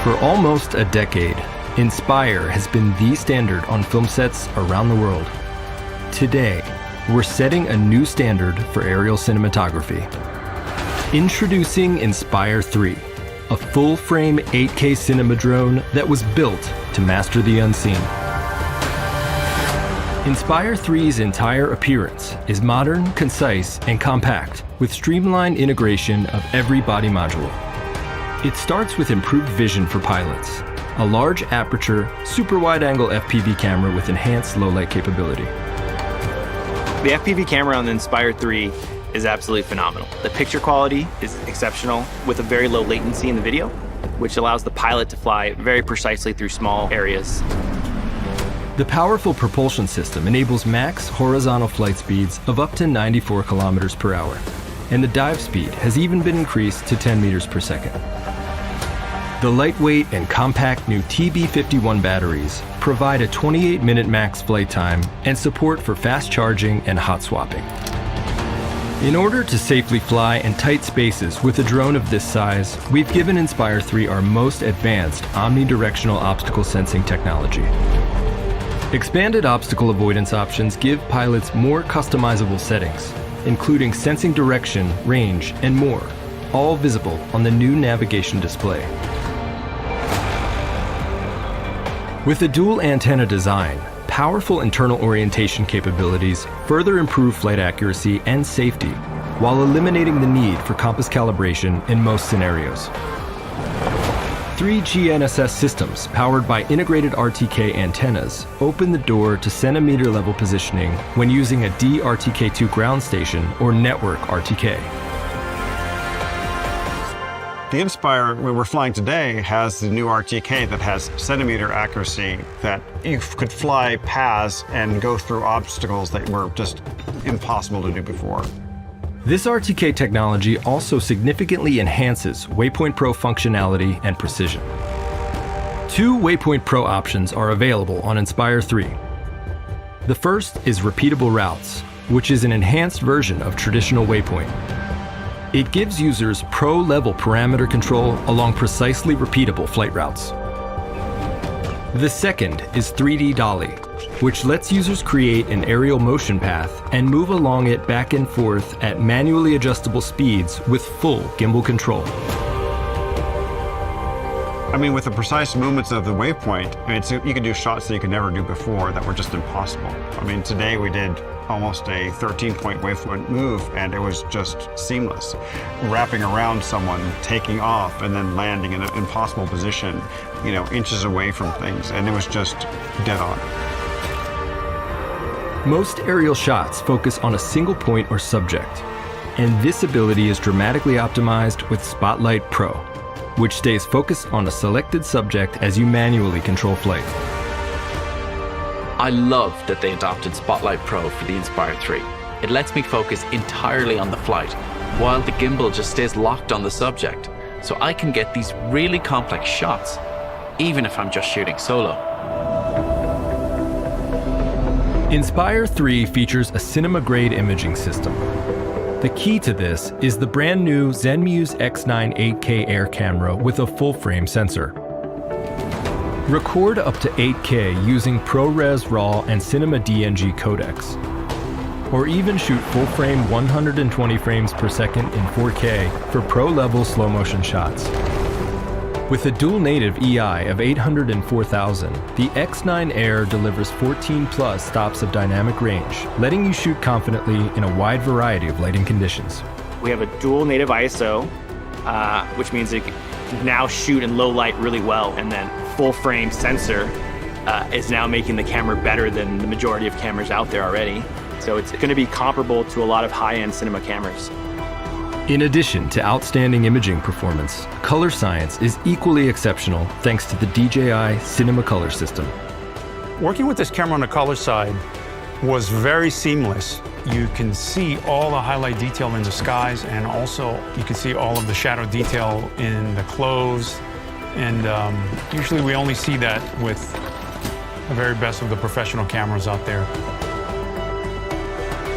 For almost a decade, Inspire has been the standard on film sets around the world. Today, we're setting a new standard for aerial cinematography. Introducing Inspire 3, a full-frame 8K cinema drone that was built to master the unseen. Inspire 3's entire appearance is modern, concise, and compact, with streamlined integration of every body module. It starts with improved vision for pilots, a large aperture, super wide-angle FPV camera with enhanced low-light capability. The FPV camera on the Inspire 3 is absolutely phenomenal. The picture quality is exceptional with a very low latency in the video, which allows the pilot to fly very precisely through small areas. The powerful propulsion system enables max horizontal flight speeds of up to 94 kilometers per hour, and the dive speed has even been increased to 10 meters per second. The lightweight and compact new TB51 batteries provide a 28-minute max flight time and support for fast charging and hot swapping. In order to safely fly in tight spaces with a drone of this size, we've given Inspire 3 our most advanced omnidirectional obstacle sensing technology. Expanded obstacle avoidance options give pilots more customizable settings, including sensing direction, range, and more, all visible on the new navigation display. With a dual antenna design, powerful internal orientation capabilities further improve flight accuracy and safety, while eliminating the need for compass calibration in most scenarios. 3 GNSS systems powered by integrated RTK antennas open the door to centimeter-level positioning when using a DRTK2 ground station or network RTK. The Inspire, when we're flying today, has the new RTK that has centimeter accuracy that you could fly paths and go through obstacles that were just impossible to do before. This RTK technology also significantly enhances Waypoint Pro functionality and precision. 2 Waypoint Pro options are available on Inspire 3. The first is repeatable routes, which is an enhanced version of traditional Waypoint. It gives users pro-level parameter control along precisely repeatable flight routes. The second is 3D Dolly, which lets users create an aerial motion path and move along it back and forth at manually adjustable speeds with full gimbal control. I mean, with the precise movements of the waypoint, you can do shots that you could never do before that were just impossible. I mean, today we did almost a 13-point waypoint move, and it was just seamless. Wrapping around someone, taking off, and then landing in an impossible position, inches away from things, and it was just dead on. Most aerial shots focus on a single point or subject, and this ability is dramatically optimized with Spotlight Pro, which stays focused on a selected subject as you manually control flight. I love that they adopted Spotlight Pro for the Inspire 3. It lets me focus entirely on the flight, while the gimbal just stays locked on the subject, so I can get these really complex shots, even if I'm just shooting solo. Inspire 3 features a cinema-grade imaging system. The key to this is the brand new Zenmuse X9 8K Air camera with a full-frame sensor. Record up to 8K using ProRes RAW and Cinema DNG codecs, or even shoot full-frame 120 frames per second in 4K for pro-level slow-motion shots. With a dual-native EI of 804,000, the X9 Air delivers 14+ stops of dynamic range, letting you shoot confidently in a wide variety of lighting conditions. We have a dual native ISO, which means it can now shoot in low light really well, and then full-frame sensor is now making the camera better than the majority of cameras out there already. So it's going to be comparable to a lot of high-end cinema cameras. In addition to outstanding imaging performance, color science is equally exceptional thanks to the DJI Cinema Color system. Working with this camera on the color side was very seamless. You can see all the highlight detail in the skies, and also you can see all of the shadow detail in the clothes. And usually we only see that with the very best of the professional cameras out there.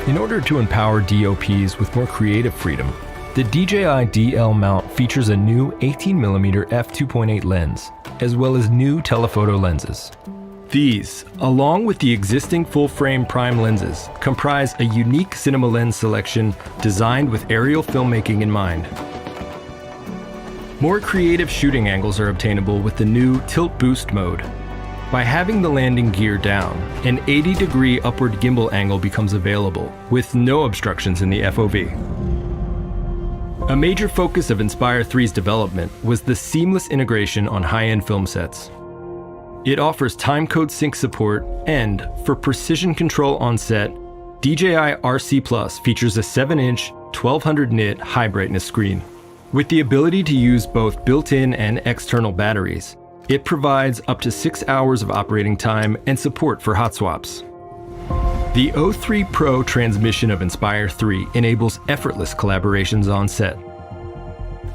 In order to empower DOPs with more creative freedom, The DJI DL mount features a new 18mm f2.8 lens, as well as new telephoto lenses. These, along with the existing full-frame prime lenses, comprise a unique cinema lens selection designed with aerial filmmaking in mind. More creative shooting angles are obtainable with the new tilt boost mode. By having the landing gear down, an 80-degree upward gimbal angle becomes available, with no obstructions in the FOV. A major focus of Inspire 3's development was the seamless integration on high-end film sets. It offers timecode sync support, and for precision control on set, DJI RC Plus features a 7-inch, 1200 nit high brightness screen. With the ability to use both built-in and external batteries, it provides up to 6 hours of operating time and support for hot swaps. The O3 Pro transmission of Inspire 3 enables effortless collaborations on set.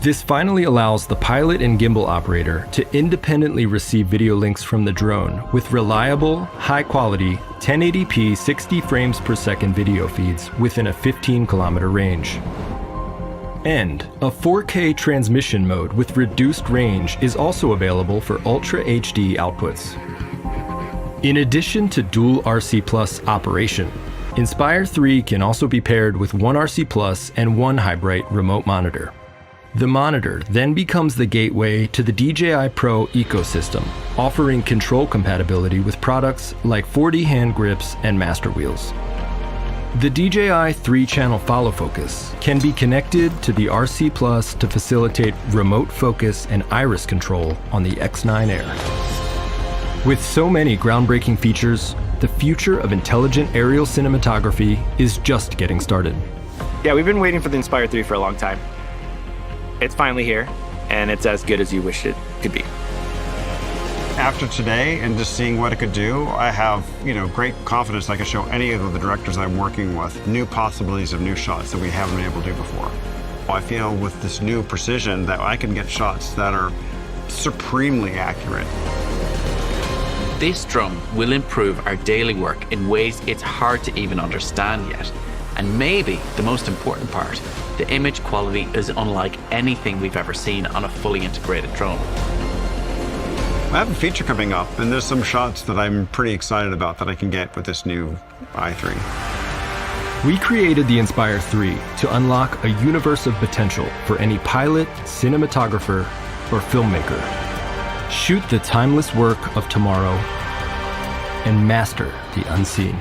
This finally allows the pilot and gimbal operator to independently receive video links from the drone with reliable, high-quality, 1080p 60 frames per second video feeds within a 15-kilometer range. And a 4K transmission mode with reduced range is also available for Ultra HD outputs. In addition to dual RC Plus operation, Inspire 3 can also be paired with one RC Plus and one high-bright remote monitor. The monitor then becomes the gateway to the DJI Pro ecosystem, offering control compatibility with products like 4D hand grips and master wheels. The DJI 3-channel follow focus can be connected to the RC Plus to facilitate remote focus and iris control on the X9 Air. With so many groundbreaking features, the future of intelligent aerial cinematography is just getting started. Yeah, we've been waiting for the Inspire 3 for a long time. It's finally here, and it's as good as you wished it could be. After today and just seeing what it could do, I have, great confidence I can show any of the directors I'm working with new possibilities of new shots that we haven't been able to do before. I feel with this new precision that I can get shots that are supremely accurate. This drone will improve our daily work in ways it's hard to even understand yet. And maybe the most important part, the image quality is unlike anything we've ever seen on a fully integrated drone. I have a feature coming up, and there's some shots that I'm pretty excited about that I can get with this new i3. We created the Inspire 3 to unlock a universe of potential for any pilot, cinematographer, or filmmaker. Shoot the timeless work of tomorrow and master the unseen.